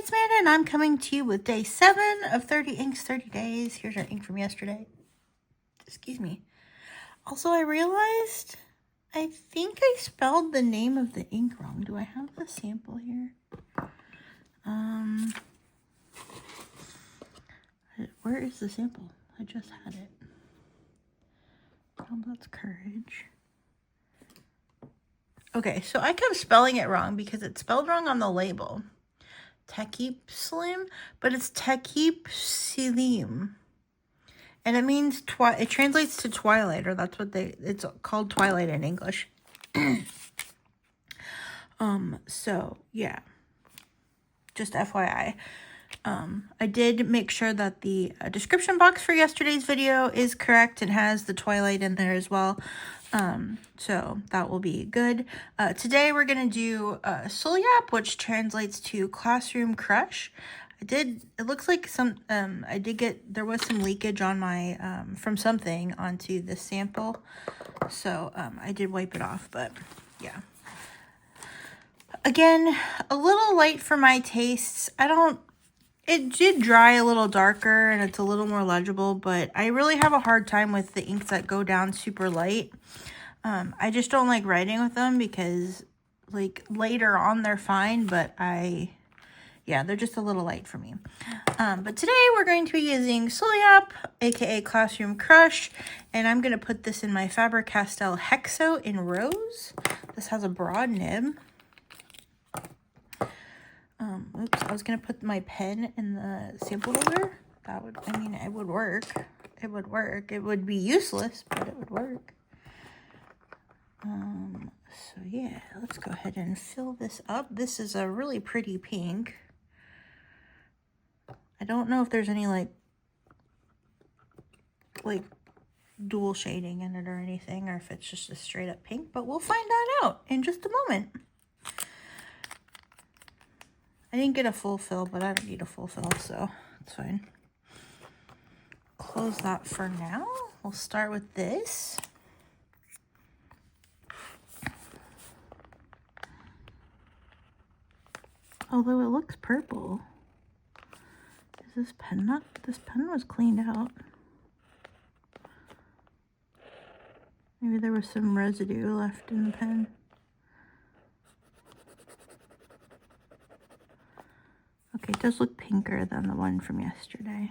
it's Amanda, and I'm coming to you with day 7 of 30 inks, 30 days. Here's our ink from yesterday. Excuse me. Also, I realized I think I spelled the name of the ink wrong. Do I have the sample here? Where is the sample? I just had it. Oh, that's Courage. Okay, so I kept spelling it wrong because it's spelled wrong on the label. Tekip Slim, but it's Tekip Silim. And it means, it translates to twilight, or that's what it's called, twilight in English. So, yeah. Just FYI. I did make sure that the description box for yesterday's video is correct and has the twilight in there as well. So that will be good. Today we're going to do Sulyap, which translates to classroom crush. It looks like there was some leakage on my, from something onto the sample. So, I did wipe it off, but yeah. Again, a little light for my tastes. It did dry a little darker and it's a little more legible, but I really have a hard time with the inks that go down super light. I just don't like writing with them because, like, later on they're fine, but yeah, they're just a little light for me. But today we're going to be using Sulyap, aka Classroom Crush, and I'm going to put this in my Faber-Castell Hexo in Rose. This has a broad nib. Oops, I was going to put my pen in the sample holder. It would work. It would work. It would be useless, but it would work. So yeah, let's go ahead and fill this up. This is a really pretty pink. I don't know if there's any like dual shading in it or anything, or if it's just a straight up pink, but we'll find that out in just a moment. I didn't get a full fill, but I don't need a full fill, so it's fine. Close that for now. We'll start with this. Although it looks purple. Is this pen not? This pen was cleaned out. Maybe there was some residue left in the pen. Okay, it does look pinker than the one from yesterday.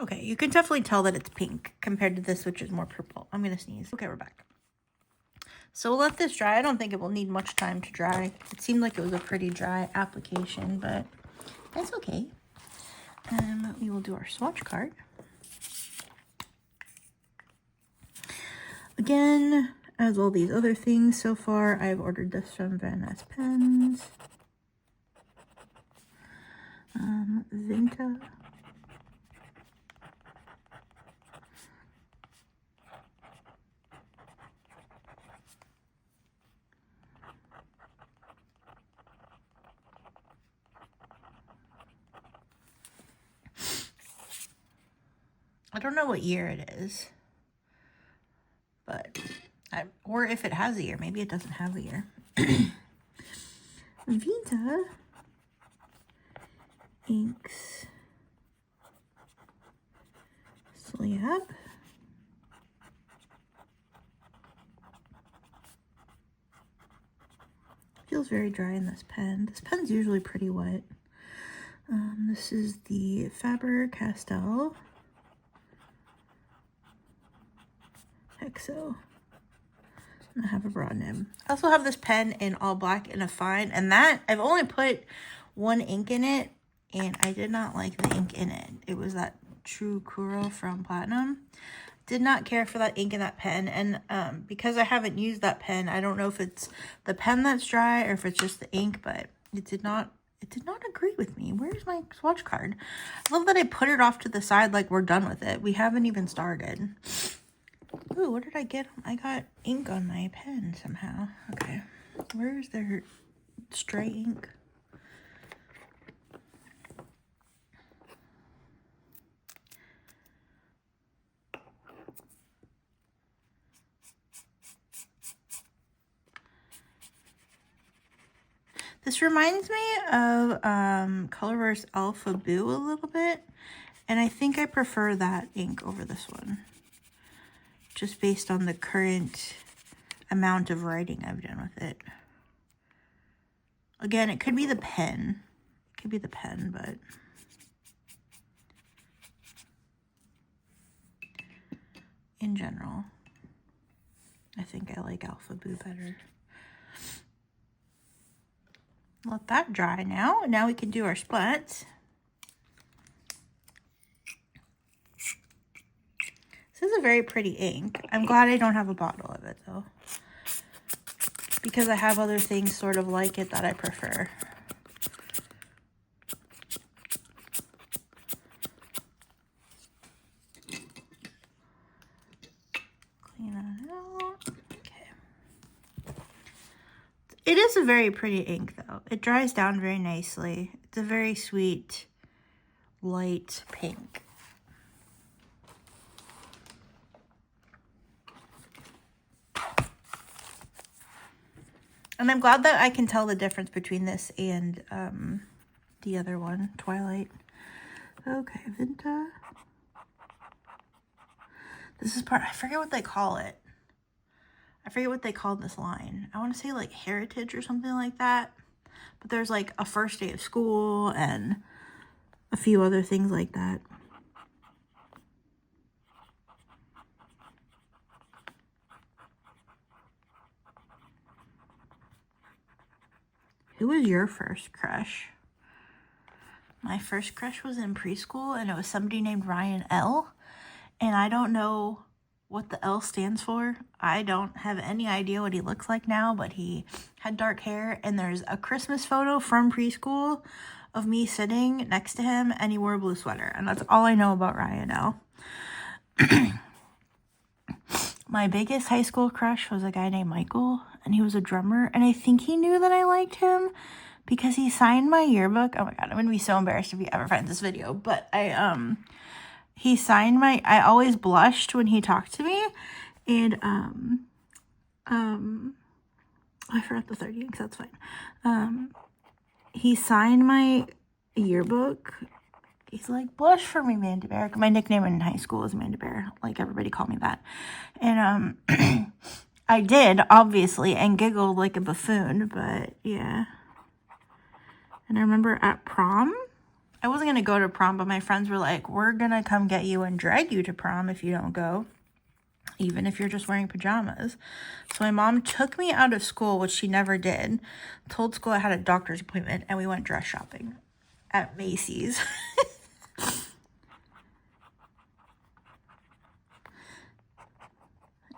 Okay, you can definitely tell that it's pink compared to this, which is more purple. I'm going to sneeze. Okay, we're back. So we'll let this dry. I don't think it will need much time to dry. It seemed like it was a pretty dry application, but that's okay. We will do our swatch card. Again, as all these other things so far, I've ordered this from Van Ness Pens. Vinta. I don't know what year it is, but or if it has a year. Maybe it doesn't have a year. Vinta inks Sulyap. Feels very dry in this pen. This pen's usually pretty wet. This is the Faber-Castell Hexo. And I have a broad nib. I also have this pen in all black and a fine, and that I've only put one ink in it, and I did not like the ink in it. It was that True Kuro from Platinum. Did not care for that ink in that pen, and because I haven't used that pen, I don't know if it's the pen that's dry or if it's just the ink, but it did not It did not agree with me. Where's my swatch card? I love that I put it off to the side like we're done with it. We haven't even started. Ooh, what did I get? I got ink on my pen somehow. Okay. Where's their stray ink? This reminds me of Colorverse Alpha Boo a little bit. And I think I prefer that ink over this one. Just based on the current amount of writing I've done with it. Again, it could be the pen. It could be the pen, but... in general, I think I like Alpha Boo better. Let that dry now. Now we can do our splats. This is a very pretty ink. I'm glad I don't have a bottle of it though, because I have other things sort of like it that I prefer. Clean that out. Okay. It is a very pretty ink though. It dries down very nicely. It's a very sweet, light pink. And I'm glad that I can tell the difference between this and the other one, Twilight. Okay, Vinta. This is part, I forget what they call it. I forget what they called this line. I want to say like Heritage or something like that. But there's like a first day of school and a few other things like that. Who was your first crush? My first crush was in preschool, and it was somebody named Ryan L. And I don't know what the L stands for. I don't have any idea what he looks like now, but he had dark hair, and there's a Christmas photo from preschool of me sitting next to him, and he wore a blue sweater. And that's all I know about Ryan L. My biggest high school crush was a guy named Michael, and he was a drummer, and I think he knew that I liked him because he signed my yearbook. Oh my god, I'm gonna be so embarrassed if he ever finds this video, but he signed my, I always blushed when he talked to me, and I forgot the third ink, so that's fine. He signed my yearbook. He's like, blush for me, Manda Bear. My nickname in high school was Manda Bear. Like, everybody called me that. And, I did, obviously, and giggled like a buffoon, but, yeah. And I remember at prom, I wasn't going to go to prom, but my friends were like, we're going to come get you and drag you to prom if you don't go, even if you're just wearing pajamas. So my mom took me out of school, which she never did, told school I had a doctor's appointment, and we went dress shopping at Macy's.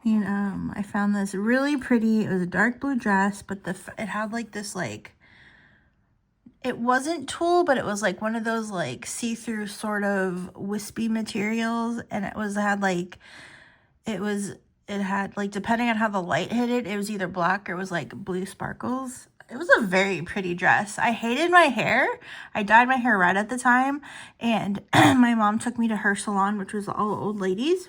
And I found this really pretty, it was a dark blue dress, but it had like this like, it wasn't tulle, but it was like one of those like see-through sort of wispy materials, and it had like depending on how the light hit it, it was either black or it was like blue sparkles. It was a very pretty dress. I hated my hair. I dyed my hair red at the time, and my mom took me to her salon, which was all old ladies.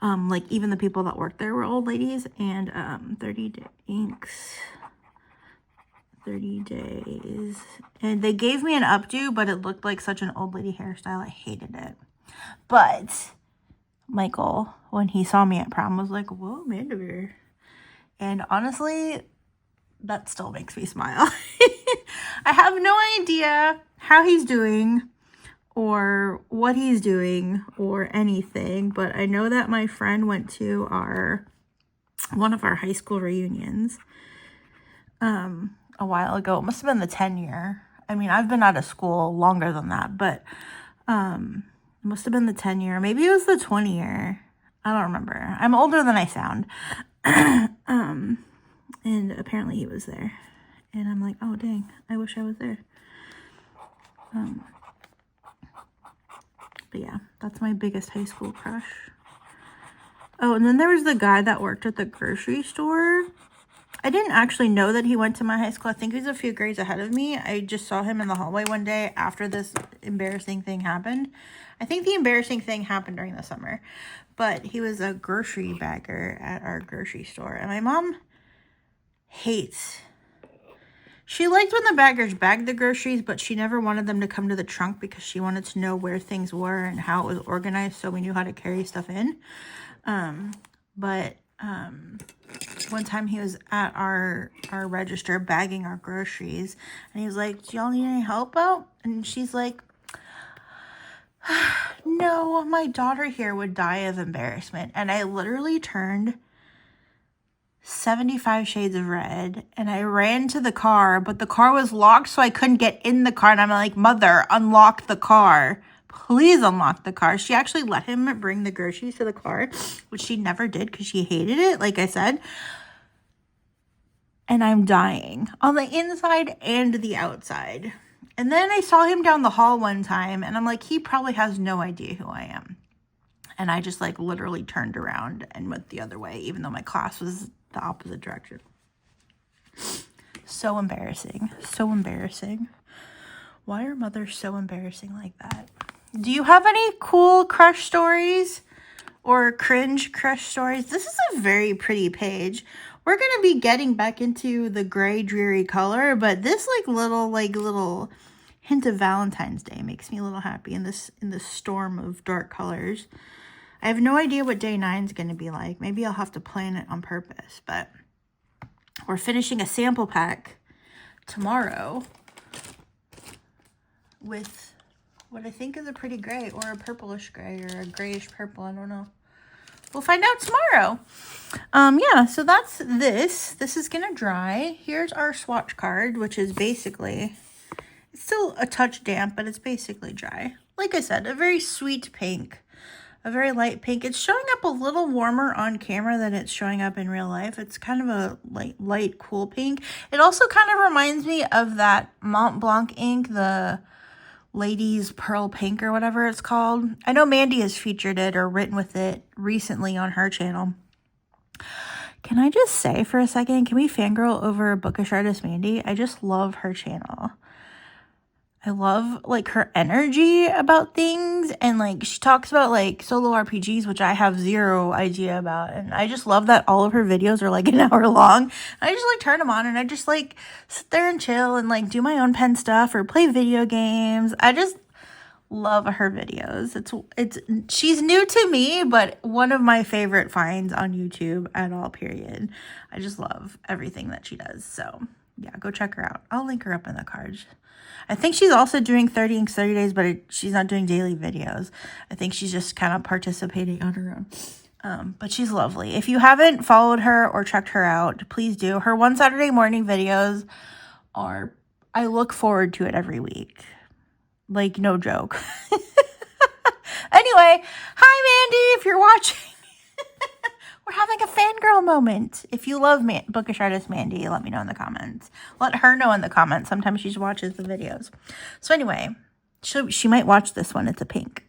Like even the people that worked there were old ladies, and 30 day inks, 30 days. And they gave me an updo, but it looked like such an old lady hairstyle. I hated it. But Michael, when he saw me at prom, was like, whoa, Manda Bear. And honestly, that still makes me smile. I have no idea how he's doing or what he's doing or anything, but I know that my friend went to one of our high school reunions a while ago. It must have been the 10-year. I mean, I've been out of school longer than that, but it must have been the 10-year. Maybe it was the 20-year. I don't remember. I'm older than I sound. And apparently he was there. And I'm like, oh, dang, I wish I was there. But yeah, that's my biggest high school crush. Oh, and then there was the guy that worked at the grocery store. I didn't actually know that he went to my high school. I think he was a few grades ahead of me. I just saw him in the hallway one day after this embarrassing thing happened. I think the embarrassing thing happened during the summer. But he was a grocery bagger at our grocery store. And my mom hates... She liked when the baggers bagged the groceries, but she never wanted them to come to the trunk because she wanted to know where things were and how it was organized so we knew how to carry stuff in. One time he was at our register bagging our groceries, and he was like, do y'all need any help out? And she's like, no, my daughter here would die of embarrassment. And I literally turned 75 shades of red, and I ran to the car, but the car was locked, so I couldn't get in the car. And I'm like, mother, unlock the car. Please unlock the car. She actually let him bring the groceries to the car, which she never did because she hated it, like I said. And I'm dying on the inside and the outside. And then I saw him down the hall one time, and I'm like, he probably has no idea who I am. And I just like literally turned around and went the other way, even though my class was the opposite direction. So embarrassing. So embarrassing. Why are mothers so embarrassing like that? Do you have any cool crush stories or cringe crush stories? This is a very pretty page. We're going to be getting back into the gray, dreary color, but this little hint of Valentine's Day makes me a little happy in this storm of dark colors. I have no idea what day 9 is going to be like. Maybe I'll have to plan it on purpose, but we're finishing a sample pack tomorrow with what I think is a pretty gray or a purplish gray or a grayish purple. I don't know. We'll find out tomorrow. Yeah, so that's this. This is going to dry. Here's our swatch card, which is basically, it's still a touch damp, but it's basically dry. Like I said, a very sweet pink. A very light pink. It's showing up a little warmer on camera than it's showing up in real life. It's kind of a light, cool pink. It also kind of reminds me of that Mont Blanc ink, the Ladies Pearl Pink or whatever it's called. I know Mandy has featured it or written with it recently on her channel. Can I just say for a second, can we fangirl over bookish artist Mandy? I just love her channel. I love like her energy about things, and like she talks about like solo RPGs, which I have zero idea about, and I just love that all of her videos are like an hour long. I just like turn them on and I just like sit there and chill and like do my own pen stuff or play video games. I just love her videos. She's new to me, but one of my favorite finds on YouTube at all, period. I just love everything that she does. So yeah, go check her out. I'll link her up in the cards. I think she's also doing 30 Inks 30 days, but she's not doing daily videos. I think she's just kind of participating on her own. But she's lovely. If you haven't followed her or checked her out, please do. Her one Saturday morning videos are, I look forward to it every week. Like, no joke. Anyway, hi Mandy, if you're watching. We're having a fangirl moment. If you love bookish artist Mandy, let me know in the comments. Let her know in the comments. Sometimes she watches the videos. So anyway, she might watch this one. It's a pink.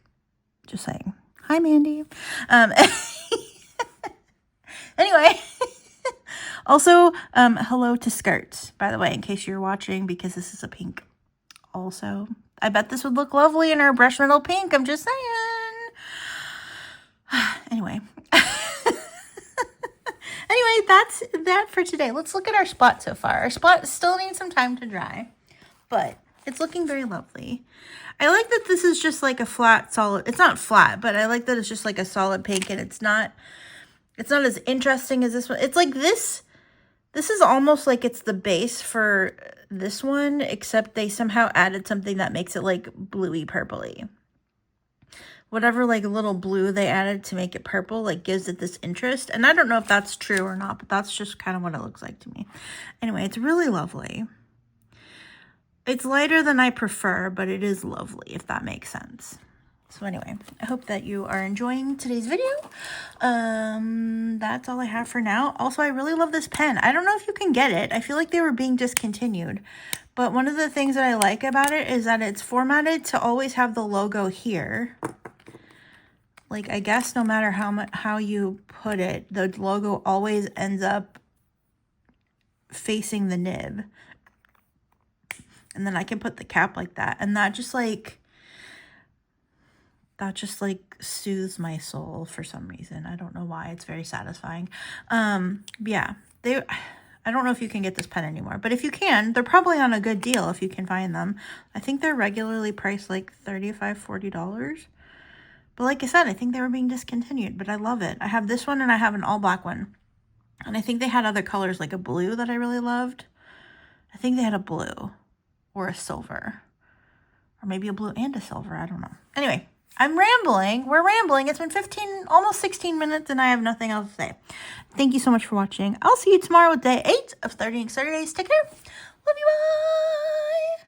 Just saying. Hi, Mandy. Anyway. Also, hello to skirts, by the way, in case you're watching, because this is a pink also. I bet this would look lovely in our brush metal pink. I'm just saying. Anyway. Anyway, that's that for today. Let's look at our spot so far. Our spot still needs some time to dry, but it's looking very lovely. I like that this is just like a flat, solid. It's not flat, but I like that it's just like a solid pink, and it's not as interesting as this one. It's like this is almost like it's the base for this one, except they somehow added something that makes it like bluey purpley. Whatever like little blue they added to make it purple like gives it this interest. And I don't know if that's true or not, but that's just kind of what it looks like to me. Anyway, it's really lovely. It's lighter than I prefer, but it is lovely, if that makes sense. So anyway, I hope that you are enjoying today's video. That's all I have for now. Also, I really love this pen. I don't know if you can get it. I feel like they were being discontinued. But one of the things that I like about it is that it's formatted to always have the logo here. Like, I guess no matter how you put it, the logo always ends up facing the nib. And then I can put the cap like that. And that just like soothes my soul for some reason. I don't know why. It's very satisfying. Yeah, I don't know if you can get this pen anymore, but if you can, they're probably on a good deal if you can find them. I think they're regularly priced like $35–40. But like I said, I think they were being discontinued, but I love it. I have this one and I have an all black one. And I think they had other colors like a blue that I really loved. I think they had a blue or a silver, or maybe a blue and a silver. I don't know. Anyway, I'm rambling. We're rambling. It's been almost 16 minutes and I have nothing else to say. Thank you so much for watching. I'll see you tomorrow with day 8 of 30 Days. Take care. Love you all.